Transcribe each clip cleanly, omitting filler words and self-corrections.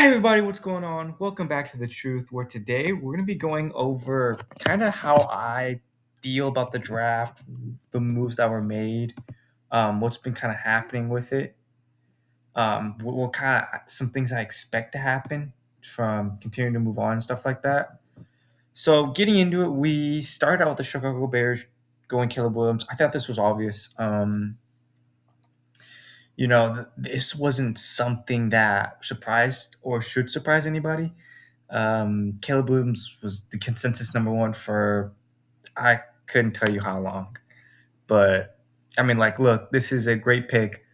Everybody, what's going on? Welcome back to The Truth, where today we're going to be going over kind of how I feel about the draft, the moves that were made, what's been kind of happening with it, what kind of some things I expect to happen from continuing to move on and stuff like that. So, getting into it, we started out with the Chicago Bears going Caleb Williams. I thought this was obvious. This wasn't something that surprised or should surprise anybody. Caleb Williams was the consensus number one for I couldn't tell you how long, but I mean, like, look, this is a great pick.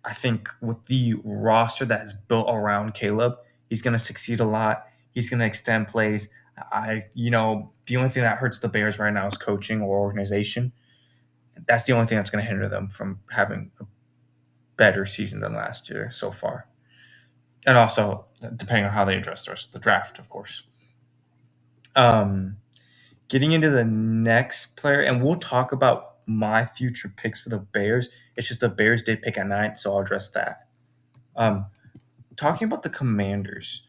I think with the roster that is built around Caleb, he's going to succeed a lot. He's going to extend plays. The only thing that hurts the Bears right now is coaching or organization. That's the only thing that's going to hinder them from having a better season than last year so far. And also, depending on how they address the rest of the draft, of course. Getting into the next player, and we'll talk about my future picks for the Bears. It's just the Bears did pick at 9, so I'll address that. Talking about the Commanders,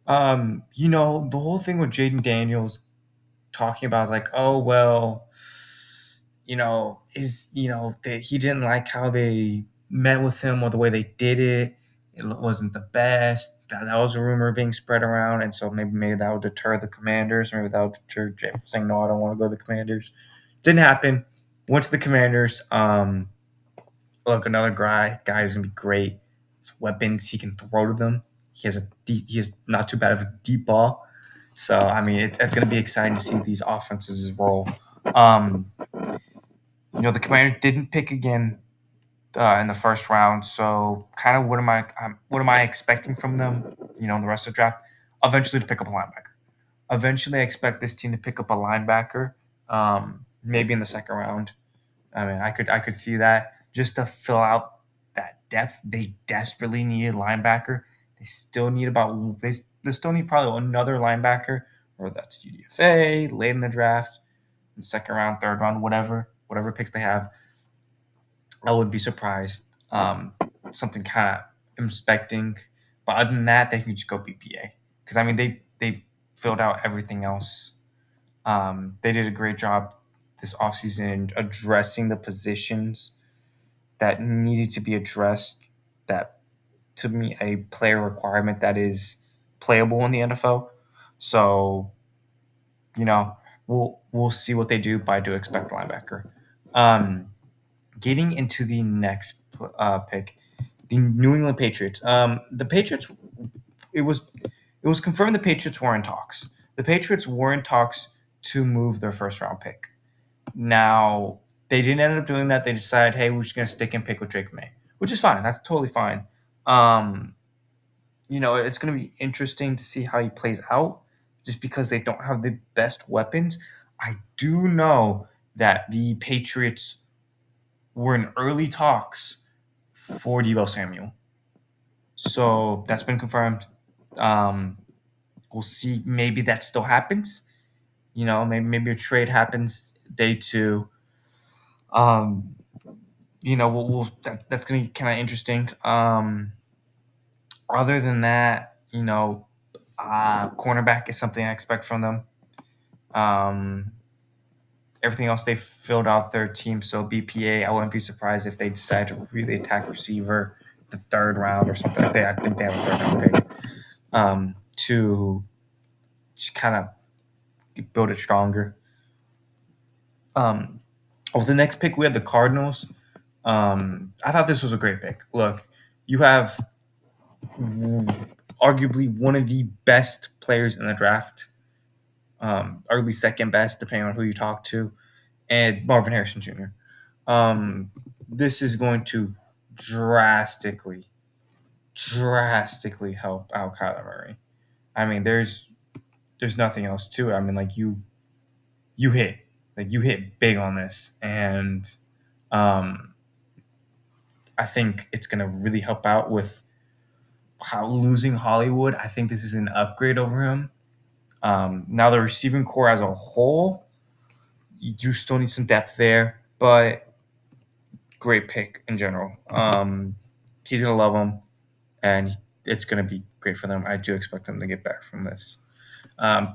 the whole thing with Jaden Daniels talking about is like, oh well, that he didn't like how they met with him or the way they did it. It wasn't the best. That was a rumor being spread around, and so maybe that would deter the Commanders. Maybe that would deter Jay from saying no, I don't want to go to the Commanders. Didn't happen. Went to the Commanders. Look, another guy who's gonna be great. His weapons, he can throw to them. He has not too bad of a deep ball. So I mean, it's gonna be exciting to see these offenses roll. The Commanders didn't pick again in the first round. So, kind of what am I expecting from them? In the rest of the draft, eventually to pick up a linebacker. Eventually, I expect this team to pick up a linebacker, maybe in the second round. I mean, I could see that just to fill out that depth. They desperately need a linebacker. They still need they still need probably another linebacker, or that's UDFA late in the draft, in the second round, third round, whatever picks they have. I would be surprised. Something kind of I'm expecting, but other than that, they can just go BPA because I mean they filled out everything else. They did a great job this offseason addressing the positions that needed to be addressed. That to me a player requirement that is playable in the NFL. So we'll see what they do, but I do expect a linebacker. Um, Getting into the next pick, the New England Patriots. The Patriots. It was confirmed the Patriots were in talks. The Patriots were in talks to move their first round pick. Now they didn't end up doing that. They decided, hey, we're just gonna stick and pick with Drake May, which is fine. That's totally fine. Um, it's gonna be interesting to see how he plays out, just because they don't have the best weapons. I do know that the Patriots were in early talks for Debo Samuel. So that's been confirmed. Um, we'll see. Maybe that still happens. Maybe a trade happens day two. Um, that's gonna be kind of interesting. Other than that, cornerback is something I expect from them. Um, Everything else they filled out their team, so BPA. I wouldn't be surprised if they decide to really attack receiver the third round or something like that. I think they have a third round pick to just kind of build it stronger. With the next pick, we had the Cardinals. I thought this was a great pick. Look, you have arguably one of the best players in the draft, arguably second best, depending on who you talk to, and Marvin Harrison Jr. This is going to drastically help out Kyler Murray. I mean, there's nothing else to it. I mean, like you hit big on this, and I think it's gonna really help out with how losing Hollywood. I think this is an upgrade over him. Now the receiving core as a whole, you do still need some depth there, but great pick in general. He's gonna love him, and it's going to be great for them. I do expect them to get back from this.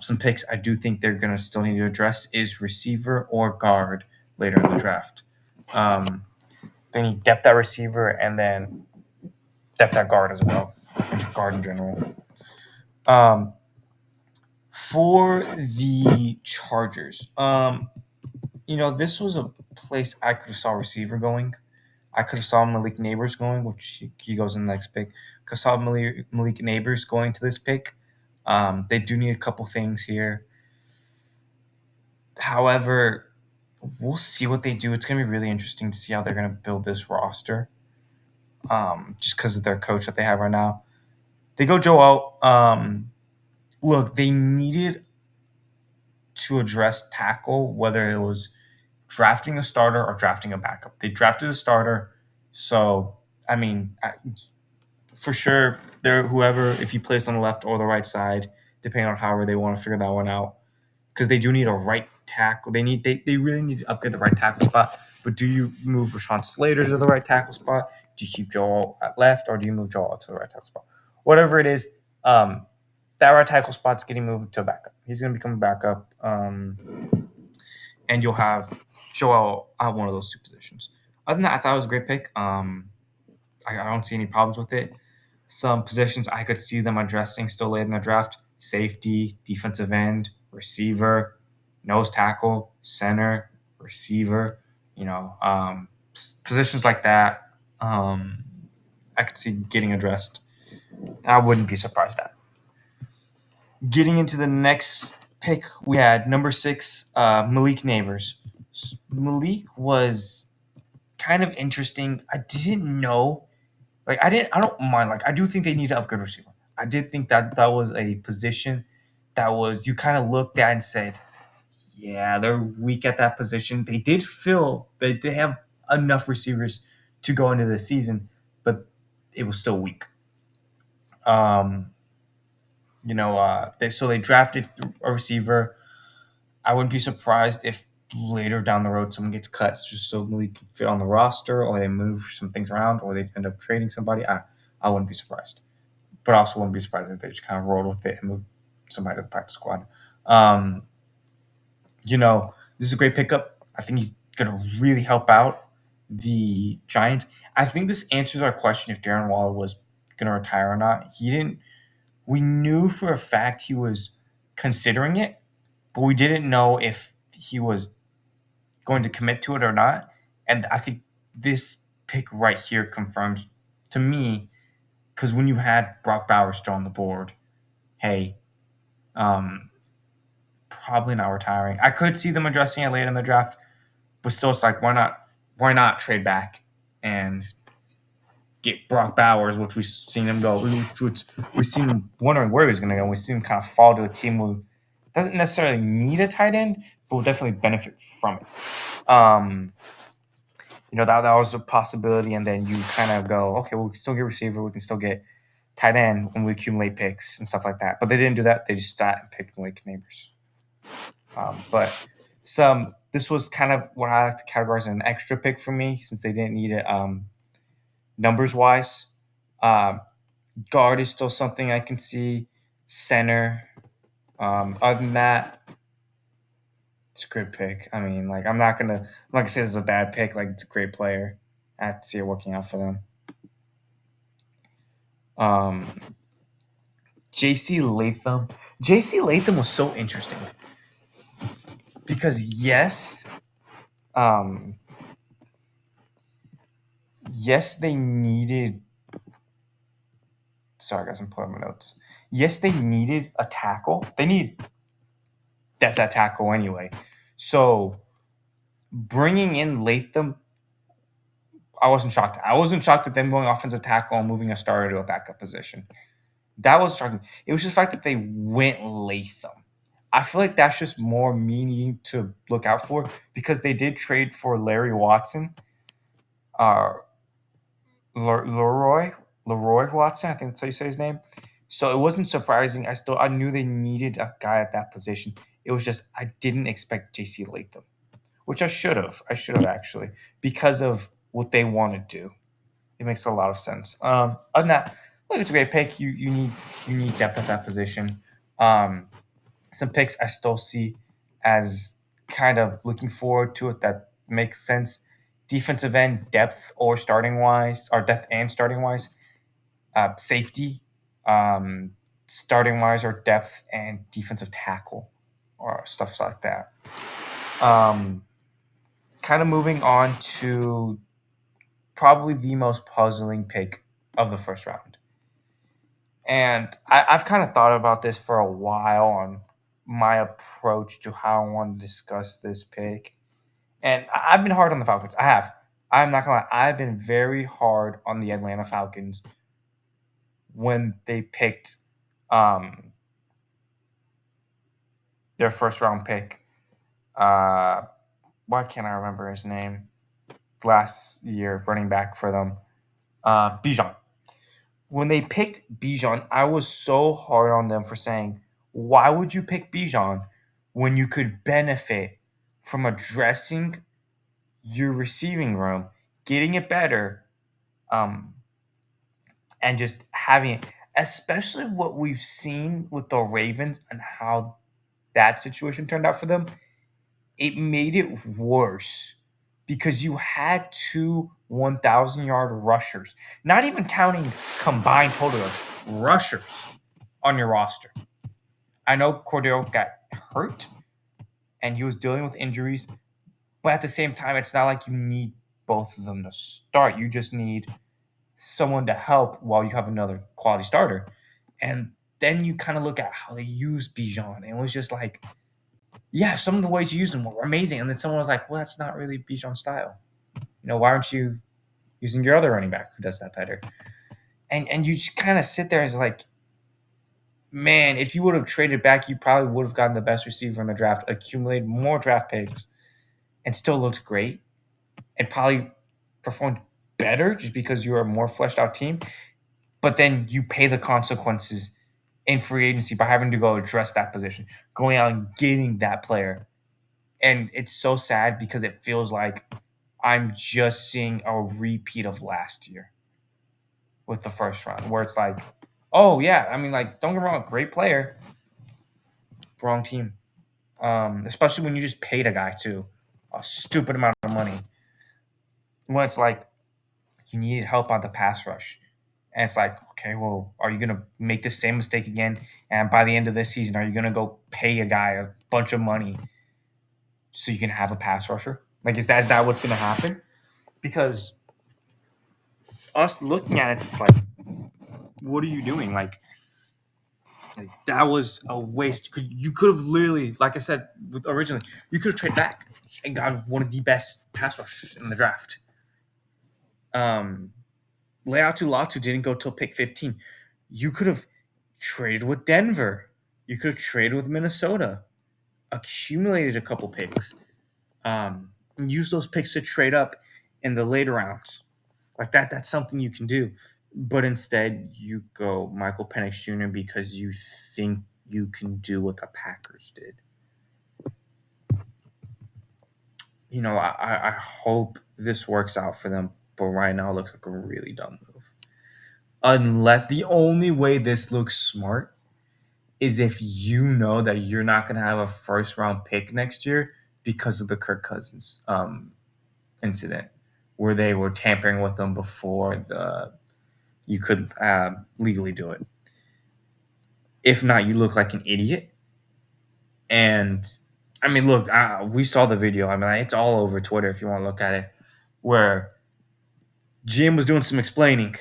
Some picks I do think they're going to still need to address is receiver or guard later in the draft. Um, they need depth at receiver and then depth at guard as well, guard in general. Um, for the Chargers, this was a place I could have saw receiver going. I could have saw Malik Neighbors going, which he goes in the next pick. Could saw Malik Neighbors going to this pick. They do need a couple things here. However, we'll see what they do. It's going to be really interesting to see how they're going to build this roster. Just because of their coach that they have right now, they go Joe out. Look, they needed to address tackle, whether it was drafting a starter or drafting a backup. They drafted a starter, so I mean, for sure, they're whoever if you place on the left or the right side, depending on however they want to figure that one out. Because they do need a right tackle. They really need to upgrade the right tackle spot. But do you move Rashawn Slater to the right tackle spot? Do you keep Joel at left, or do you move Joel to the right tackle spot? Whatever it is, that right tackle spot's getting moved to a backup. He's going to become a backup, and you'll have Joel at one of those two positions. Other than that, I thought it was a great pick. I don't see any problems with it. Some positions I could see them addressing still late in the draft: safety, defensive end, receiver, nose tackle, center, receiver. Positions like that, I could see getting addressed. I wouldn't be surprised at. Getting into the next pick, we had number 6, Malik Neighbors. Malik was kind of interesting. I didn't know. I don't mind. I do think they need to upgrade receiver. I did think that was a position that was you kind of looked at and said, yeah, they're weak at that position. They did feel they have enough receivers to go into the season, but it was still weak. Um, they drafted a receiver. I wouldn't be surprised if later down the road someone gets cut just so Malik can fit on the roster, or they move some things around, or they end up trading somebody. I wouldn't be surprised, but I also wouldn't be surprised if they just kind of rolled with it and moved somebody to the practice squad. Um, this is a great pickup. I think he's going to really help out the Giants. I think this answers our question if Darren Waller was going to retire or not. He didn't. We knew for a fact he was considering it, but we didn't know if he was going to commit to it or not. And I think this pick right here confirms to me, because when you had Brock Bowers still on the board, hey, um, probably not retiring. I could see them addressing it late in the draft, but still, it's like why not trade back and get Brock Bowers, which we've seen him go. We've seen him wondering where he was going to go. We've seen him kind of fall to a team who doesn't necessarily need a tight end, but will definitely benefit from it. That was a possibility, and then you kind of go, okay, well, we can still get receiver, we can still get tight end when we accumulate picks and stuff like that. But they didn't do that. They just sat and picked Malik Neighbors. But this was kind of what I like to categorize as an extra pick for me since they didn't need it numbers wise. Guard is still something I can see. Center. Other than that, it's a good pick. I mean, I'm not gonna say this is a bad pick. It's a great player. I have to see it working out for them. Um, JC Latham. JC Latham was so interesting because yes, they needed. Sorry, guys, I'm pulling my notes. Yes, they needed a tackle. They need that tackle anyway. So bringing in Latham, I wasn't shocked. I wasn't shocked at them going offensive tackle and moving a starter to a backup position. That was shocking. It was just the fact that they went Latham. I feel like that's just more meaning to look out for because they did trade for Larry Watson, Leroy Watson. I think that's how you say his name. So it wasn't surprising. I knew they needed a guy at that position. It was just I didn't expect JC Latham, which I should have. I should have actually because of what they want to do. It makes a lot of sense. Other than that, Look, it's a great pick. You need depth at that position. Um, some picks I still see as kind of looking forward to it that makes sense. Defensive end depth or starting wise, or depth and starting wise. Safety, um, starting wise, or depth and defensive tackle, or stuff like that. Um, Kind of moving on to probably the most puzzling pick of the first round. And I've kind of thought about this for a while on my approach to how I want to discuss this pick. And I've been hard on the Falcons. I have. I'm not gonna lie. I've been very hard on the Atlanta Falcons when they picked um, their first round pick. Uh, why can't I remember his name? Last year, running back for them, Bijan. When they picked Bijan, I was so hard on them for saying, why would you pick Bijan when you could benefit from addressing your receiving room, getting it better, um, and just having it, especially what we've seen with the Ravens and how that situation turned out for them, it made it worse because you had two 1,000-yard rushers, not even counting combined total rushers on your roster. I know Cordero got hurt and he was dealing with injuries, but at the same time, it's not like you need both of them to start. You just need someone to help while you have another quality starter. And then you kind of look at how they used Bijan, and it was just like, yeah, some of the ways you used him were amazing. And then someone was like, well, that's not really Bijan's style. Why aren't you using your other running back who does that better? And you just kind of sit there as like, man, if you would have traded back, you probably would have gotten the best receiver in the draft, accumulated more draft picks, and still looked great, and probably performed better just because you're a more fleshed out team. But then you pay the consequences in free agency by having to go address that position, going out and getting that player. And it's so sad because it feels like I'm just seeing a repeat of last year with the first round, where it's like, oh yeah, I mean, like, don't get me wrong, great player, wrong team. Especially when you just paid a guy too a stupid amount of money. When it's like you needed help on the pass rush, and it's like, okay, well, are you gonna make the same mistake again? And by the end of this season, are you gonna go pay a guy a bunch of money so you can have a pass rusher? Like, is that what's gonna happen? Because us looking at it, it's like, what are you doing? Like that was a waste. You could have literally, like I said originally, you could have traded back and got one of the best pass rushers in the draft. Um, Leatu Latu didn't go till pick 15. You could have traded with Denver. You could have traded with Minnesota, accumulated a couple picks, and use those picks to trade up in the later rounds. Like that, that's something you can do. But instead, you go Michael Penix Jr. because you think you can do what the Packers did. I hope this works out for them, but right now it looks like a really dumb move. Unless the only way this looks smart is if you know that you're not going to have a first round pick next year because of the Kirk Cousins incident, where they were tampering with them before the you could legally do it. If not, you look like an idiot. And I mean, look, we saw the video. I mean, it's all over Twitter if you want to look at it, where Jim was doing some explaining.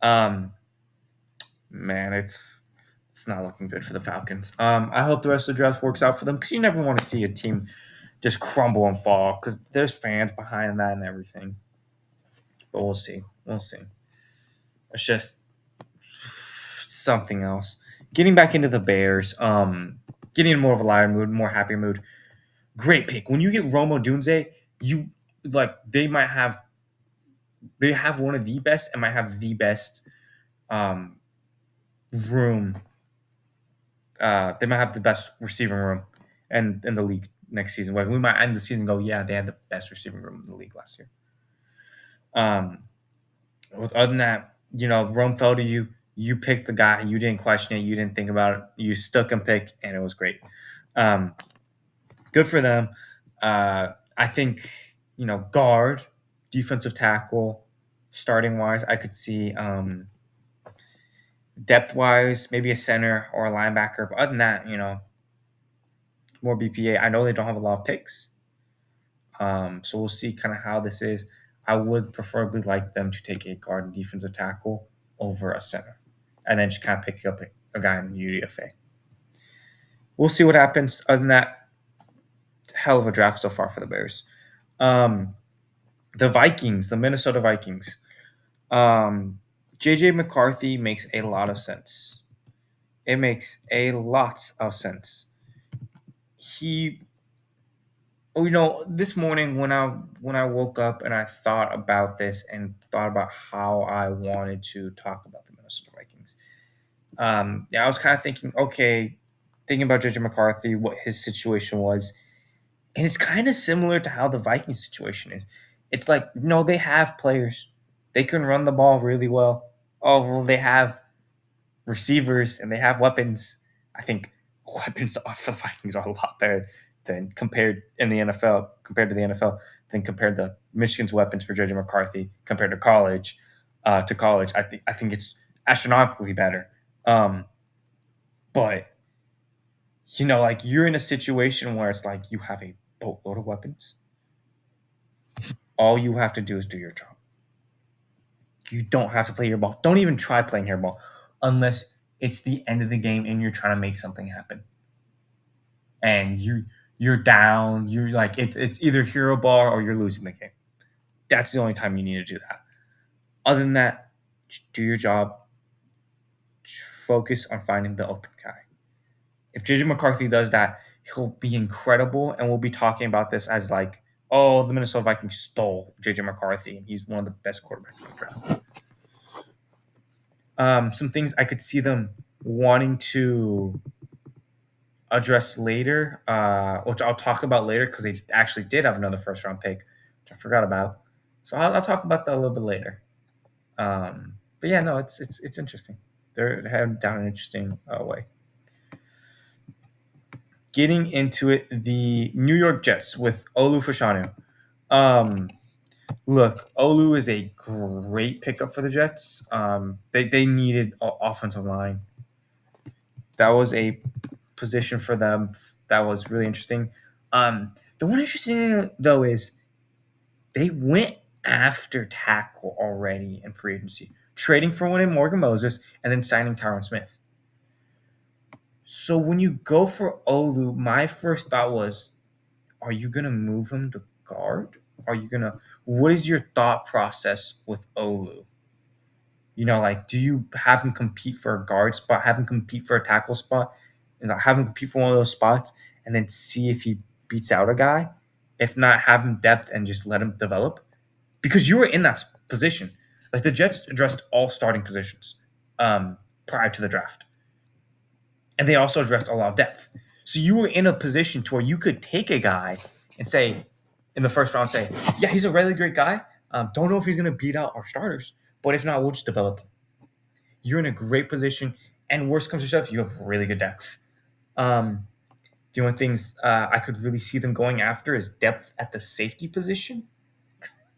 Um, Man, it's not looking good for the Falcons. I hope the rest of the draft works out for them because you never want to see a team just crumble and fall because there's fans behind that and everything. But we'll see. We'll see. It's just something else. Getting back into the Bears, getting in more of a lighter mood, more happy mood. Great pick. When you get Rome Odunze, you like they have one of the best and might have the best um, room. They might have the best receiving room and in the league next season. Like we might end the season and go, yeah, they had the best receiving room in the league last year. Other than that, Rome fell to you. You picked the guy, you didn't question it, you didn't think about it, you stuck and pick, and it was great. Um, Good for them. I think guard, defensive tackle, starting wise, I could see depth wise, maybe a center or a linebacker. But other than that, more BPA. I know they don't have a lot of picks, so we'll see kind of how this is. I would preferably like them to take a guard and defensive tackle over a center, and then just kind of pick up a guy in UDFA. We'll see what happens. Other than that, hell of a draft so far for the Bears. Um, the Vikings, the Minnesota Vikings. JJ McCarthy makes a lot of sense. It makes a lot of sense. He this morning when I woke up and I thought about this and thought about how I wanted to talk about the Minnesota Vikings. I was kind of thinking, okay, thinking about JJ McCarthy, what his situation was, and it's kind of similar to how the Vikings situation is. It's like, no, they have players. They can run the ball really well. Oh, well, they have receivers and they have weapons. I think weapons for the Vikings are a lot better than compared to the NFL, than compared to Michigan's weapons for JJ McCarthy compared to college. I think it's astronomically better. Um, but like you're in a situation where it's like you have a boatload of weapons. All you have to do is do your job. You don't have to play your ball. Don't even try playing your ball unless it's the end of the game and you're trying to make something happen. And you're down. You're like it's either hero ball or you're losing the game. That's the only time you need to do that. Other than that, do your job. Focus on finding the open guy. If JJ McCarthy does that, he'll be incredible, and we'll be talking about this as like, oh, the Minnesota Vikings stole JJ McCarthy, and he's one of the best quarterbacks in the draft. Some things I could see them wanting to address later, which I'll talk about later because they actually did have another first round pick, which I forgot about. So I'll talk about that a little bit later. But yeah, no, it's interesting. They're heading down an interesting way. Getting into it, the New York Jets with Olu Fashanu. Look, Olu is a great pickup for the Jets. They needed offensive line. That was a position for them that was really interesting. The one interesting thing, though, is they went after tackle already in free agency, trading for one in Morgan Moses and then signing Tyron Smith. So when you go for Olu, my first thought was, are you going to move him to guard? What is your thought process with Olu? Like, do you have him compete for a guard spot, have him compete for a tackle spot, and have him compete for one of those spots, and then see if he beats out a guy? If not, have him depth and just let him develop? Because you were in that position. Like, the Jets addressed all starting positions prior to the draft. And they also addressed a lot of depth. So you were in a position to where you could take a guy and say, in the first round, say, yeah, he's a really great guy. Don't know if he's going to beat out our starters, but if not, we'll just develop him. You're in a great position, and worst comes to shove, you have really good depth. The only things I could really see them going after is depth at the safety position.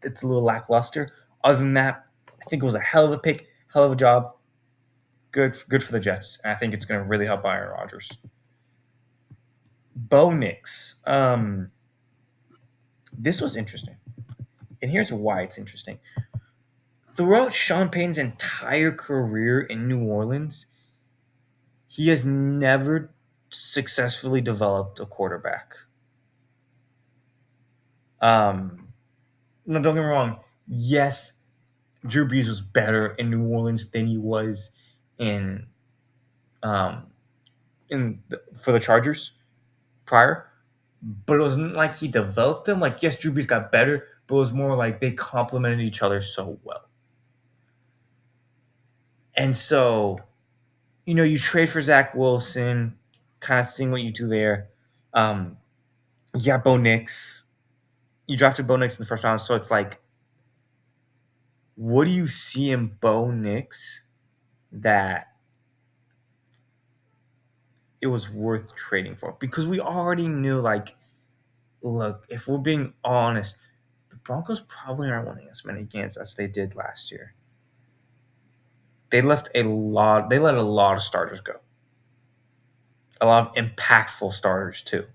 It's a little lackluster. Other than that, I think it was a hell of a pick, hell of a job. Good for the Jets, and I think it's going to really help Aaron Rodgers. Bo Nix. This was interesting, and here's why it's interesting. Throughout Sean Payton's entire career in New Orleans, he has never successfully developed a quarterback. No, don't get me wrong. Yes, Drew Brees was better in New Orleans than he was in for the Chargers prior, but it wasn't like he developed them. Like, yes, Drew Brees got better, but it was more like they complemented each other so well. And so, you trade for Zach Wilson, kind of seeing what you do there. Bo Nix. You drafted Bo Nix in the first round, so it's like, what do you see in Bo Nix that it was worth trading for because we already knew, like, look, if we're being honest, the Broncos probably aren't winning as many games as they did last year. They let a lot of starters go. A lot of impactful starters too.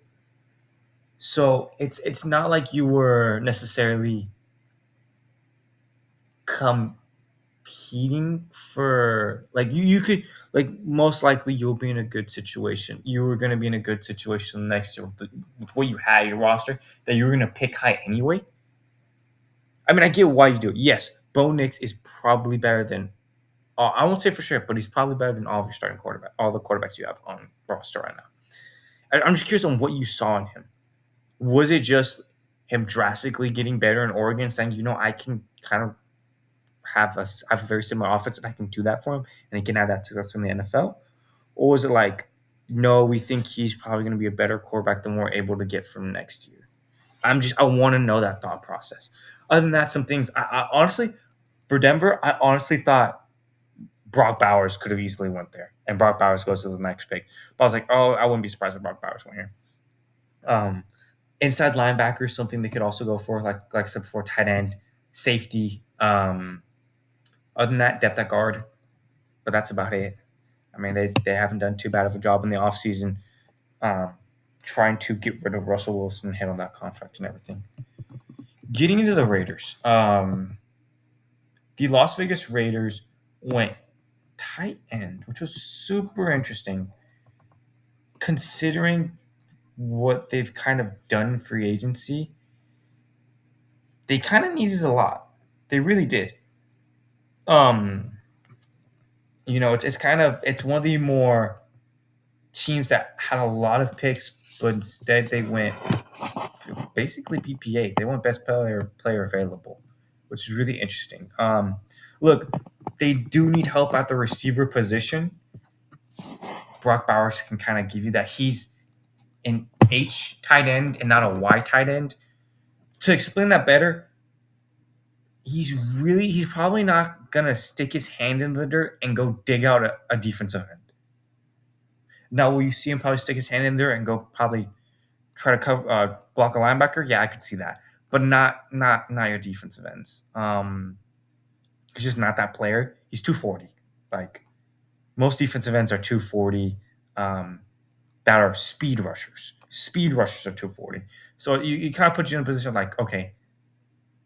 So it's not like you were necessarily competing for, like, you could, like, most likely you'll be in a good situation. You were going to be in a good situation next year with what you had your roster that you were going to pick high anyway. I mean, I get why you do it. Yes, Bo Nix is probably better than, I won't say for sure, but he's probably better than all of your starting quarterback, all the quarterbacks you have on roster right now. I'm just curious on what you saw in him. Was it just him drastically getting better in Oregon, saying, I can kind of have a very similar offense and I can do that for him and he can have that success in the NFL? Or was it like, no, we think he's probably going to be a better quarterback than we're able to get from next year? I want to know that thought process. Other than that, some things I honestly, for Denver, I honestly thought Brock Bowers could have easily went there, and Brock Bowers goes to the next pick. But I was like, oh, I wouldn't be surprised if Brock Bowers went here. Um, Inside linebacker is something they could also go for, like I said before, tight end, safety. Other than that, depth at guard, but that's about it. I mean, they haven't done too bad of a job in the offseason trying to get rid of Russell Wilson and handle that contract and everything. Getting into the Raiders, the Las Vegas Raiders went tight end, which was super interesting considering what they've kind of done in free agency. They kind of needed a lot. They really did. Um, it's one of the more teams that had a lot of picks, but instead they went basically PPA. They went best player available, which is really interesting. Look, they do need help at the receiver position. Brock Bowers can kind of give you that. He's an H tight end and not a Y tight end. To explain that better, he's probably not gonna stick his hand in the dirt and go dig out a defensive end. Now, will you see him probably stick his hand in there and go probably try to block a linebacker? Yeah, I could see that, but not your defensive ends. He's just not that player. He's 240. Like, most defensive ends are 240. That are speed rushers. Speed rushers are 240. So you kind of put you in a position like, okay,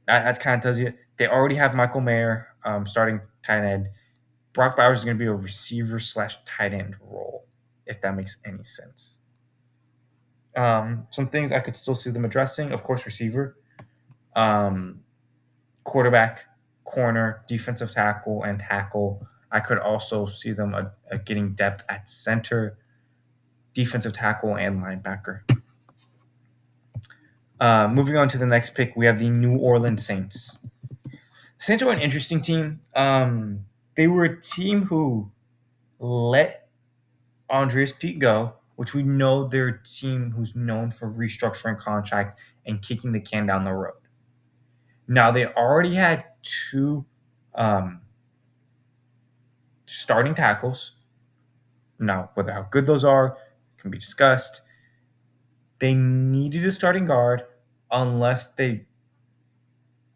that kind of tells you they already have Michael Mayer starting tight end. Brock Bowers is going to be a receiver / tight end role, if that makes any sense. Some things I could still see them addressing, of course, receiver, quarterback, corner, defensive tackle, and tackle. I could also see them getting depth at center, defensive tackle, and linebacker. Moving on to the next pick, we have the New Orleans Saints. Saints are an interesting team. They were a team who let Andreas Pete go, which we know they're a team who's known for restructuring contracts and kicking the can down the road. Now, they already had two starting tackles. Now, whether how good those are can be discussed. They needed a starting guard unless they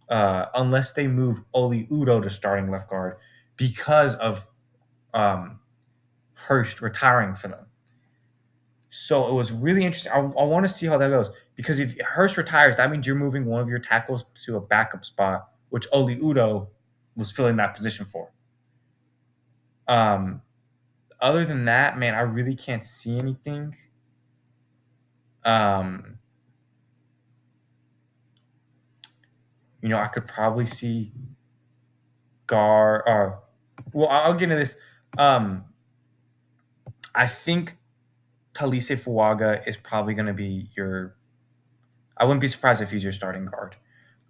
move Oli Udo to starting left guard because of Hurst retiring for them. So it was really interesting. I want to see how that goes because if Hurst retires, that means you're moving one of your tackles to a backup spot, which Oli Udo was filling that position for. Other than that, man, I really can't see anything. I could probably see Gar. Well, I'll get into this. I think Talise Fuaga is probably going to be your. I wouldn't be surprised if he's your starting guard.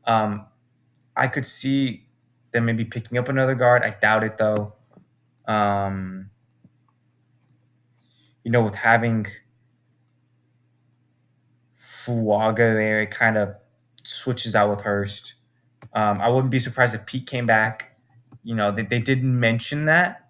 I could see them maybe picking up another guard. I doubt it though. With having Fuaga there, it kind of switches out with Hurst. I wouldn't be surprised if Pete came back. They didn't mention that,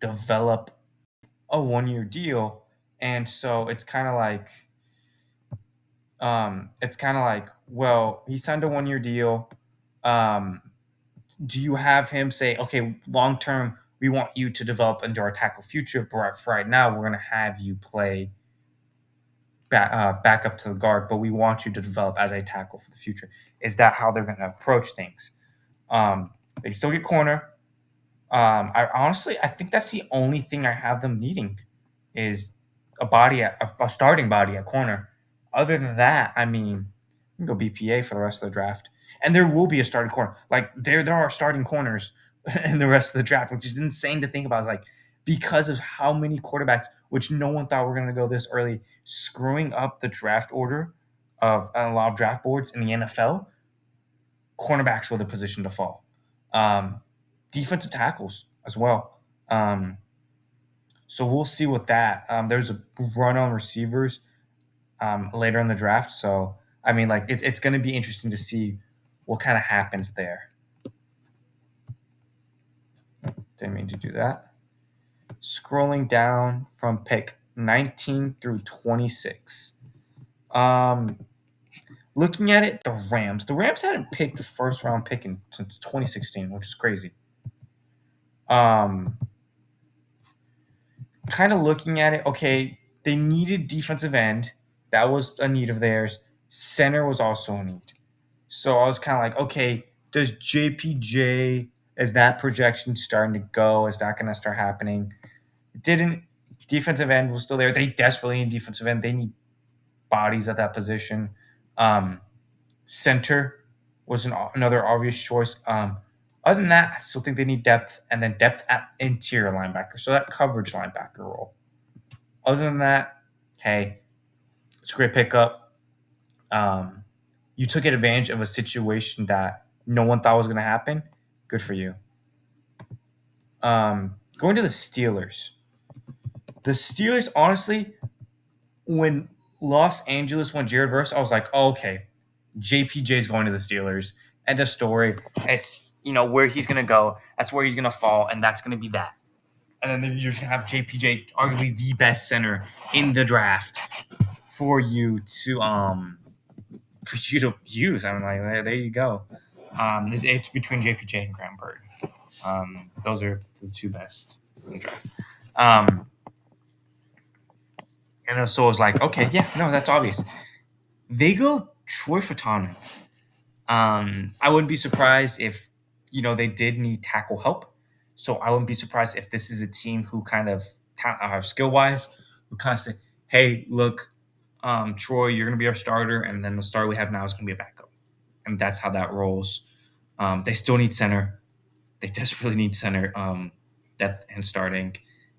develop a 1 year deal. And so it's kind of like, well, he signed a 1 year deal. Um, do you have him say, okay, long term, we want you to develop into our tackle future, but for right now, we're going to have you play back up to the guard, but we want you to develop as a tackle for the future. Is that how they're going to approach things? They still get corner. I think that's the only thing I have them needing is a starting body at corner. Other than that, I mean, you can go BPA for the rest of the draft, and there will be a starting corner. Like there are starting corners in the rest of the draft, which is insane to think about. It's like because of how many quarterbacks, which no one thought were going to go this early, screwing up the draft order of a lot of draft boards in the NFL. Cornerbacks were the position to fall. Um, Defensive tackles as well. So we'll see with that. There's a run on receivers later in the draft. So I mean, like it's going to be interesting to see what kind of happens there. Didn't mean to do that. Scrolling down from pick 19 through 26. Looking at it, the Rams. The Rams hadn't picked the first round pick since 2016, which is crazy. Um, Kind of looking at it, okay, they needed defensive end. That was a need of theirs. Center was also a need. So I was kind of like, okay, does JPJ, is that projection starting to go? Is that going to start happening? It didn't. Defensive end was still there. They desperately need defensive end. They need bodies at that position. Um, Center was another obvious choice. Other than that, I still think they need depth and then depth at interior linebacker. So that coverage linebacker role. Other than that, hey, it's a great pickup. You took advantage of a situation that no one thought was going to happen. Good for you. Going to the Steelers. The Steelers, honestly, when Los Angeles went Jared Verse, I was like, oh, okay, JPJ is going to the Steelers. End of story. It's where he's going to go. That's where he's going to fall, and that's going to be that. And then you're just going to have JPJ, arguably the best center in the draft, for you to use. I'm like, there you go. It's between JPJ and Graham Bird. Those are the two best in the draft. So I was like, okay, yeah, no, that's obvious. They go Troy Fatano. I wouldn't be surprised if they did need tackle help. So I wouldn't be surprised if this is a team who kind of skill wise, who kind of say, hey, look, Troy, you're going to be our starter, and then the starter we have now is going to be a backup, and that's how that rolls. They still need center. They desperately need center depth and starting,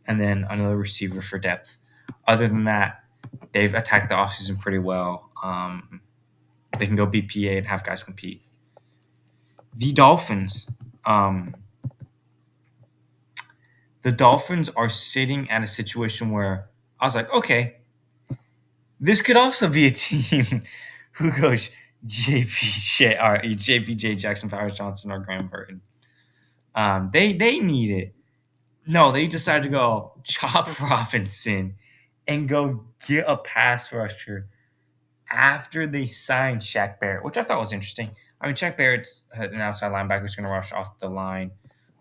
and then another receiver for depth. Other than that, they've attacked the offseason pretty well. They can go BPA and have guys compete. The Dolphins. The Dolphins are sitting at a situation where I was like, okay, this could also be a team who goes JPJ Jackson Powers Johnson or Graham Burton. They need it. No, they decided to go Chop Robinson and go get a pass rusher after they signed Shaq Barrett, which I thought was interesting. I mean, Shaq Barrett's an outside linebacker who's going to rush off the line.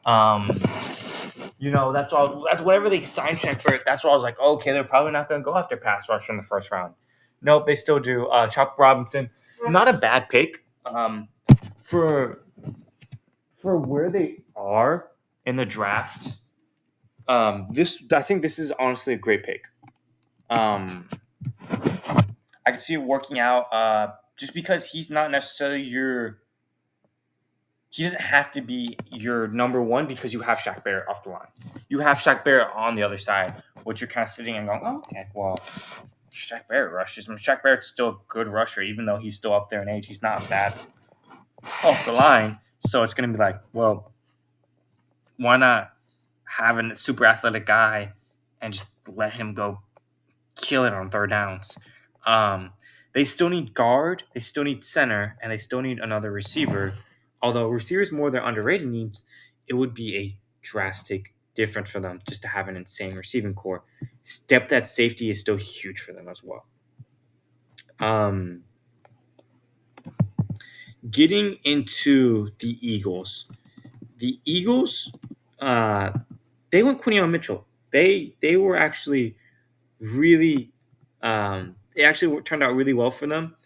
That's all. That's whenever they signed Shaq Barrett, that's what I was like, okay, they're probably not going to go after pass rusher in the first round. Nope, they still do. Chop Robinson, not a bad pick. For where they are in the draft, I think this is honestly a great pick. I can see it working out. Just because he's not necessarily he doesn't have to be your number one because you have Shaq Barrett off the line. You have Shaq Barrett on the other side, which you're kind of sitting and going, oh, okay, well, Shaq Barrett rushes. I mean, Shaq Barrett's still a good rusher, even though he's still up there in age. He's not bad off the line. So it's going to be like, well, why not have a super athletic guy and just let him go kill it on third downs? They still need guard, they still need center, and they still need another receiver. Although receivers more their underrated needs, it would be a drastic difference for them just to have an insane receiving core. Depth at safety is still huge for them as well. Um, Getting into the Eagles, uh, they went Quinion Mitchell. They were actually really, it actually turned out really well for them.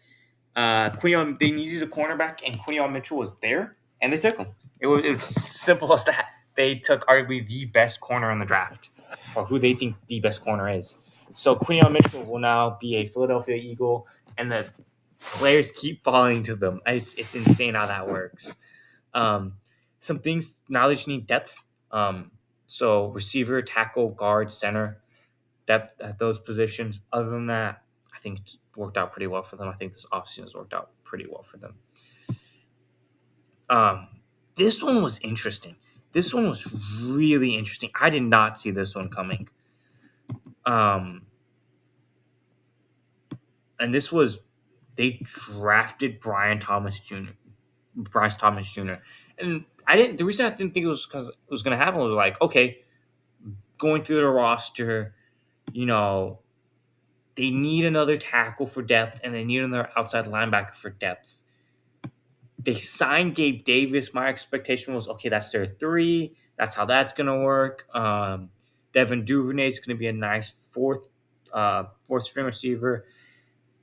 Quinion, they needed a cornerback, and Quinion Mitchell was there, and they took him. It was simple as that. They took arguably the best corner in the draft, or who they think the best corner is. So Quinion Mitchell will now be a Philadelphia Eagle, and the players keep falling to them. It's insane how that works. Um, some things now they just need depth. So receiver, tackle, guard, center, depth at those positions. Other than that, I think it's worked out pretty well for them. I think this offseason has worked out pretty well for them. Um, this one was interesting. This one was really interesting. I did not see this one coming. Um, and this was they drafted Bryce Thomas Jr. And I didn't. The reason I didn't think it was because it was going to happen was like, okay, going through the roster, you know, they need another tackle for depth, and they need another outside linebacker for depth. They signed Gabe Davis. My expectation was, okay, that's their three. That's how that's going to work. Devin Duvernay is going to be a nice fourth string receiver.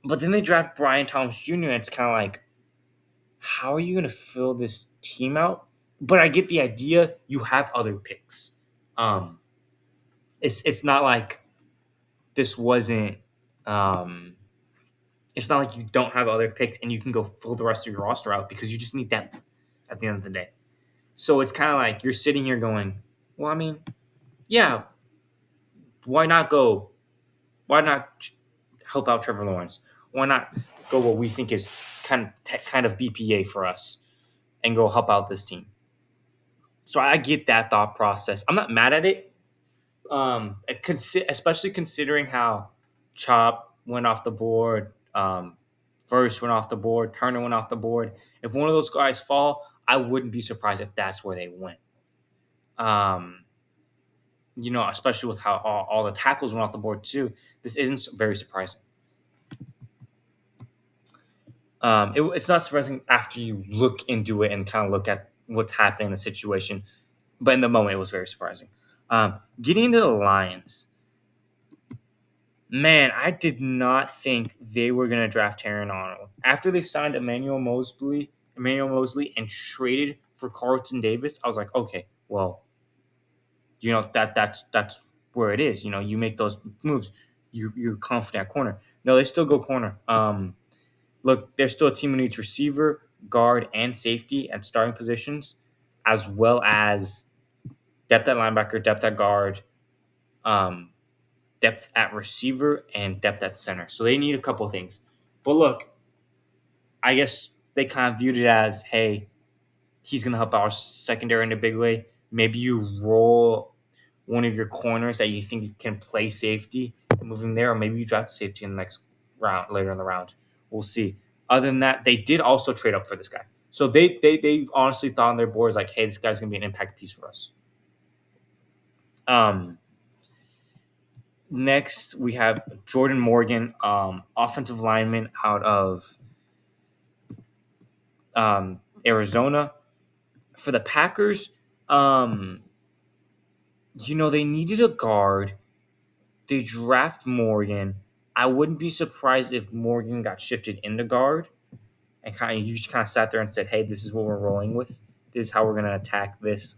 But then they draft Brian Thomas Jr. and it's kind of like, how are you going to fill this team out? But I get the idea. You have other picks. Um, it's not like this wasn't. It's not like you don't have other picks and you can go fill the rest of your roster out because you just need depth at the end of the day. So it's kind of like you're sitting here going, well, I mean, yeah, why not go? Why not help out Trevor Lawrence? Why not go what we think is kind of BPA for us and go help out this team? So I get that thought process. I'm not mad at it, especially considering how Chop went off the board, First went off the board, Turner went off the board. If one of those guys fall, I wouldn't be surprised if that's where they went. Um, especially with how all the tackles went off the board too. This isn't very surprising. It's not surprising after you look into it and kind of look at what's happening in the situation, but in the moment, it was very surprising. Getting into the Lions, man, I did not think they were going to draft Terran Arnold after they signed Emmanuel Mosley, and traded for Carlton Davis. I was like, okay, well, that's where it is. You make those moves, you're confident at corner. No, they still go corner. Look, there's still a team who needs receiver, guard, and safety at starting positions, as well as depth at linebacker, depth at guard, um, depth at receiver, and depth at center. So they need a couple of things. But look, I guess they kind of viewed it as, hey, he's going to help our secondary in a big way. Maybe you roll one of your corners that you think can play safety and move him there, or maybe you draft safety in the next round, later in the round. We'll see. Other than that, they did also trade up for this guy. So they honestly thought on their boards like, hey, this guy's going to be an impact piece for us. Next, we have Jordan Morgan, offensive lineman out of Arizona. For the Packers, they needed a guard. They draft Morgan. I wouldn't be surprised if Morgan got shifted into guard and you just kind of sat there and said, hey, this is what we're rolling with. This is how we're going to attack this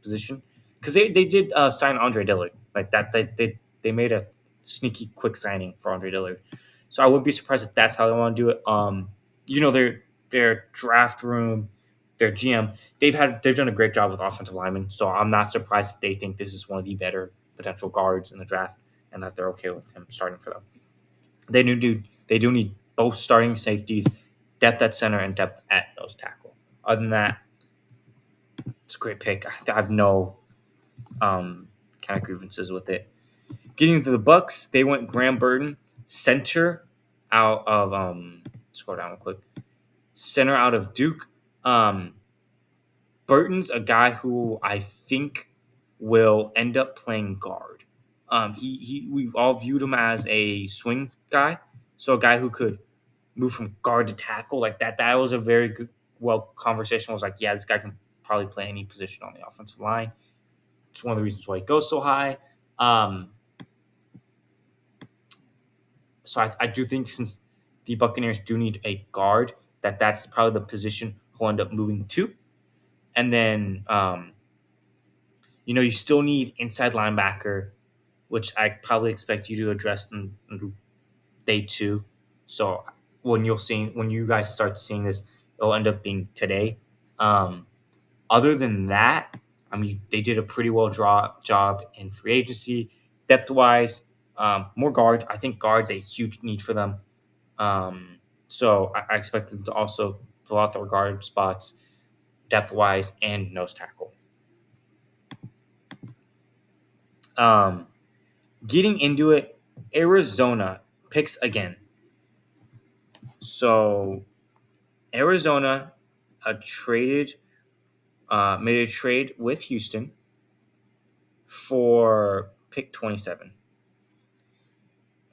position. Because they did sign Andre Dillard. Like that, they made a sneaky quick signing for Andre Dillard. So I wouldn't be surprised if that's how they want to do it. Their draft room, their GM, they've done a great job with offensive linemen. So I'm not surprised if they think this is one of the better potential guards in the draft and that they're okay with him starting for them. They do need both starting safeties, depth at center and depth at nose tackle. Other than that, it's a great pick. I have no kind of grievances with it. Getting to the Bucks, they went Graham Burton, center out of scroll down real quick. Center out of Duke. Burton's a guy who I think will end up playing guard. We've all viewed him as a swing guy, so a guy who could move from guard to tackle like that. That was a very good, conversation was like, yeah, this guy can probably play any position on the offensive line. It's one of the reasons why he goes so high. Um, so I do think since the Buccaneers do need a guard, that's probably the position he'll end up moving to. And then, you still need inside linebacker, which I probably expect you to address in day two. So when you guys start seeing this, it'll end up being today. Um, Other than that, I mean, they did a pretty well job in free agency, depth wise. More guard. I think guard's a huge need for them. So I expect them to also fill out their guard spots, depth wise, and nose tackle. Um, Getting into it, Arizona picks again. So Arizona traded, made a trade with Houston for pick 27,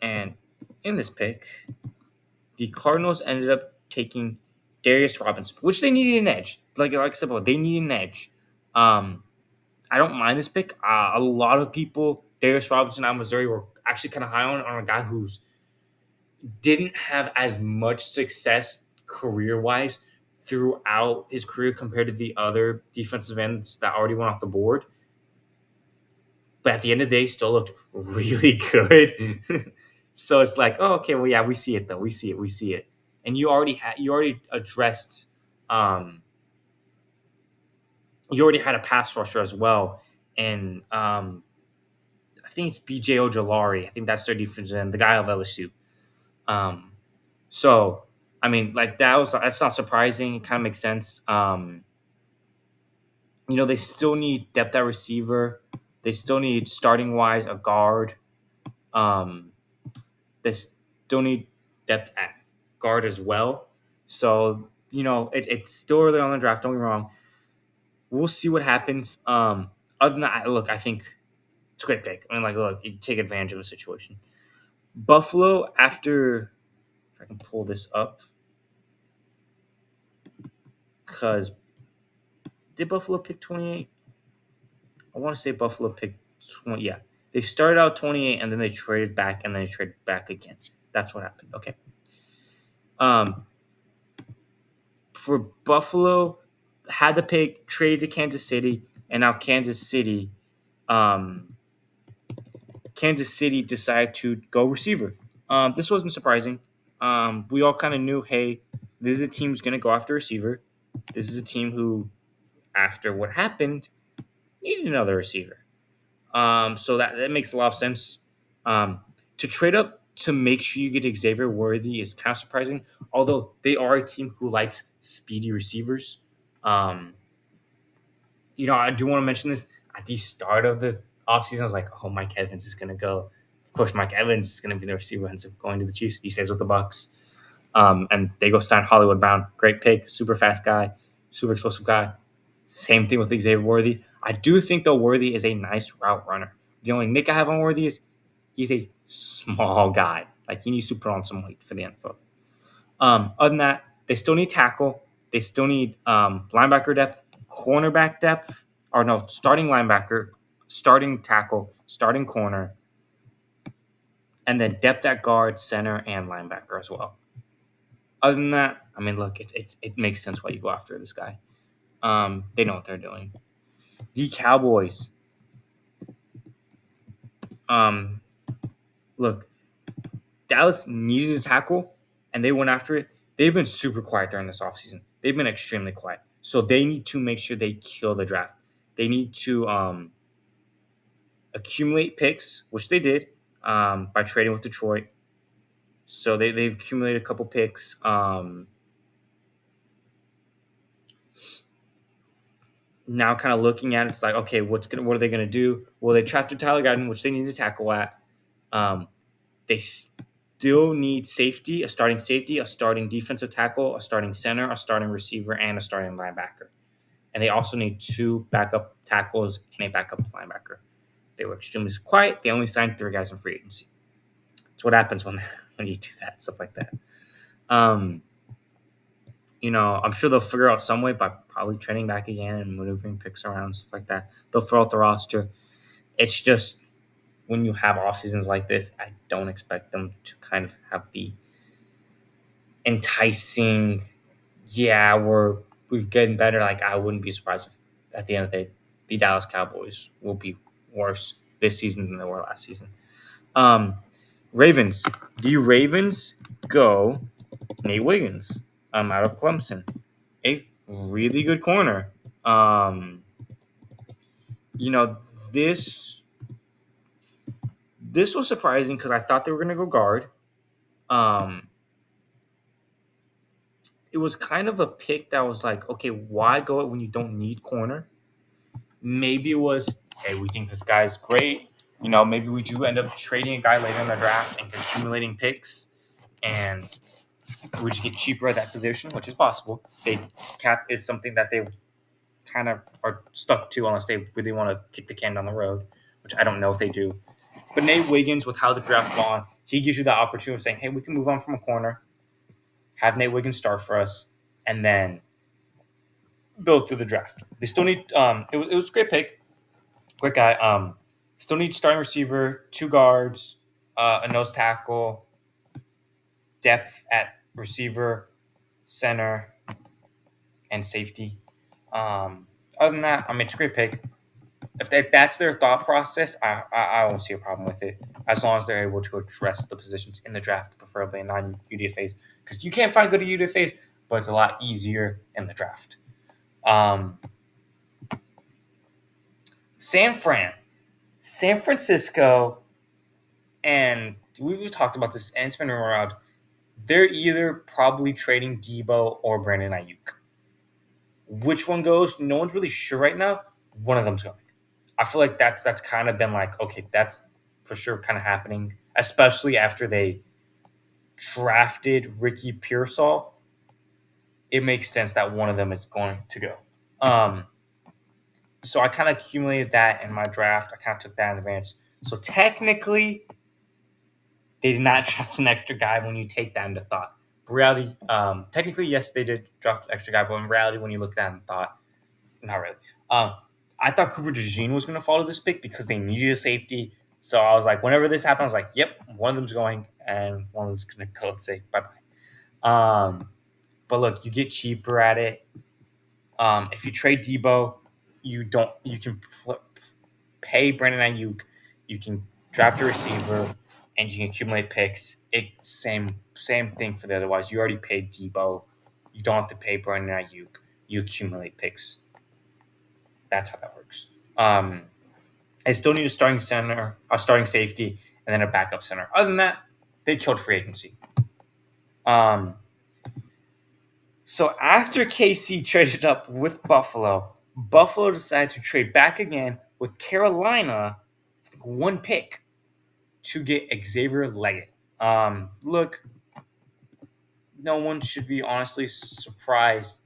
and in this pick, the Cardinals ended up taking Darius Robinson, which they needed an edge. Like I said before, they need an edge. Um, I don't mind this pick. A lot of people, Darius Robinson out of Missouri, were actually kind of high on a guy who's didn't have as much success career wise throughout his career compared to the other defensive ends that already went off the board. But at the end of the day, still looked really good. So it's like, oh, okay, well, yeah, we see it though. We see it. And you already addressed, um, you already had a pass rusher as well, and I think it's BJ Ojolari. I think that's their defense end, the guy of LSU. Um, so I mean, like that's not surprising. It kind of makes sense. They still need depth at receiver. They still need starting wise a guard. Um, they still need depth at guard as well. So it's still early on the draft. Don't get me wrong. We'll see what happens. Other than that, look, I think it's a great pick. I mean, like, look, you take advantage of the situation. Buffalo, after if I can pull this up, because did Buffalo pick 28? I want to say Buffalo picked 20. Yeah, they started out 28 and then they traded back and then they traded back again. That's what happened. Okay. Um, for Buffalo, had the pick, traded to Kansas City, and now um, Kansas City decided to go receiver. This wasn't surprising. We all kind of knew, hey, this is a team who's going to go after receiver. This is a team who, after what happened, needed another receiver. So that makes a lot of sense. To trade up to make sure you get Xavier Worthy is kind of surprising, although they are a team who likes speedy receivers. Um, I do want to mention this at the start of the offseason. I was like, oh, Mike Evans is going to go. Of course, Mike Evans is going to be the receiver ends up going to the Chiefs. He stays with the Bucks. And they go sign Hollywood Brown. Great pick, super fast guy, super explosive guy. Same thing with Xavier Worthy. I do think, though, Worthy is a nice route runner. The only nick I have on Worthy is he's a small guy. Like, he needs to put on some weight for the NFL. Other than that, they still need tackle. They still need linebacker depth, cornerback depth, or no, starting linebacker, starting tackle, starting corner, and then depth at guard, center, and linebacker as well. Other than that, I mean, look, it makes sense why you go after this guy. They know what they're doing. The Cowboys. Look, Dallas needed a tackle, and they went after it. They've been super quiet during this offseason. They've been extremely quiet. So they need to make sure they kill the draft. They need to accumulate picks, which they did by trading with Detroit. So they've accumulated a couple picks. Now kind of looking at it, it's like, okay, what are they gonna do? Well, they drafted Tyler Guyton, which they need to tackle at. They still need safety, a starting defensive tackle, a starting center, a starting receiver, and a starting linebacker. and they also need two backup tackles and a backup linebacker. They were extremely quiet. They only signed three guys in free agency. That's what happens when when you do that, stuff like that. Um, I'm sure they'll figure out some way by probably training back again and maneuvering picks around, stuff like that. They'll fill out the roster. It's just when you have off seasons like this, I don't expect them to kind of have the enticing, yeah, we've getting better. Like I wouldn't be surprised if at the end of the day, the Dallas Cowboys will be worse this season than they were last season. Um, Ravens. The Ravens go Nate Wiggins out of Clemson. A really good corner. Um, you know, this this was surprising because I thought they were gonna go guard. Um, it was kind of a pick that was like, okay, why go it when you don't need corner? Maybe it was, hey, we think this guy's great. Maybe we do end up trading a guy later in the draft and accumulating picks, and we just get cheaper at that position, which is possible. They cap is something that they kind of are stuck to unless they really want to kick the can down the road, which I don't know if they do. But Nate Wiggins, with how the draft gone, he gives you the opportunity of saying, hey, we can move on from a corner, have Nate Wiggins start for us, and then build through the draft. They still need it was a great pick, great guy. Still need starting receiver, two guards, a nose tackle, depth at receiver, center, and safety. Other than that, I mean, it's a great pick. If that's their thought process, I don't see a problem with it as long as they're able to address the positions in the draft, preferably in non UDFA's, because you can't find good UDFA's, but it's a lot easier in the draft. Um, San Francisco, and we've talked about this, and it's been around. They're either probably trading Debo or Brandon Ayuk. Which one goes? No one's really sure right now. One of them's going. I feel like that's kind of been like, okay, that's for sure kind of happening, especially after they drafted Ricky Pearsall. It makes sense that one of them is going to go. Um, so I kind of accumulated that in my draft. I kind of took that in advance. So technically, they did not draft an extra guy when you take that into thought. Reality, technically, yes, they did draft an extra guy, but in reality, when you look at that in thought, not really. Um, I thought Cooper DeJean was going to follow this pick because they needed a safety. So I was like, whenever this happened, I was like, yep, one of them's going, and one of them's going to go say bye bye. But look, you get cheaper at it. If you trade Debo, you can pay Brandon Ayuk, you can draft a receiver, and you can accumulate picks. It same thing for the otherwise. You already paid Debo. You don't have to pay Brandon Ayuk. You accumulate picks. That's how that works. I still need a starting center, a starting safety, and then a backup center. Other than that, they killed free agency. Um, so after KC traded up with Buffalo, Buffalo decided to trade back again with Carolina, with one pick, to get Xavier Leggett. Look, no one should be honestly surprised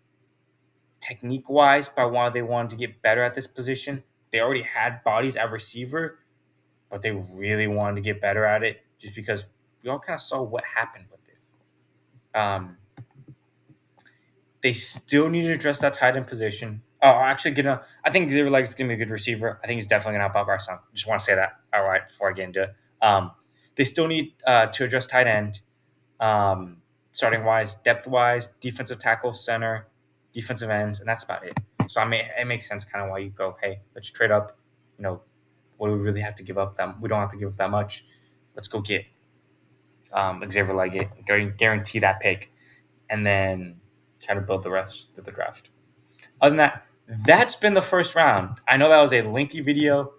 technique wise by why they wanted to get better at this position. They already had bodies at receiver, but they really wanted to get better at it just because we all kind of saw what happened with it. They still need to address that tight end position. Oh, actually, I think Xavier Leggett's going to be a good receiver. I think he's definitely going to help out Bryce Young. Just want to say that outright before I get into it. They still need to address tight end, starting wise, depth wise, defensive tackle, center, defensive ends, and that's about it. So I mean, it makes sense kind of why you go, hey, let's trade up. What do we really have to give up? We don't have to give up that much. Let's go get Xavier Leggett, guarantee that pick, and then kind of build the rest of the draft. Other than that, that's been the first round. I know that was a lengthy video.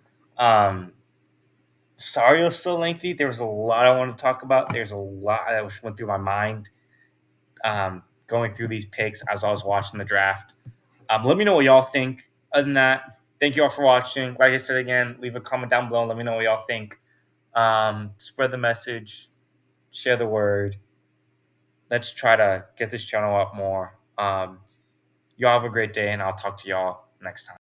Sorry it was so lengthy. There was a lot I wanted to talk about. There's a lot that went through my mind going through these picks as I was watching the draft. Let me know what y'all think. Other than that, thank you all for watching. Like I said again, leave a comment down below and let me know what y'all think. Spread the message, share the word. Let's try to get this channel up more. Y'all have a great day, and I'll talk to y'all next time.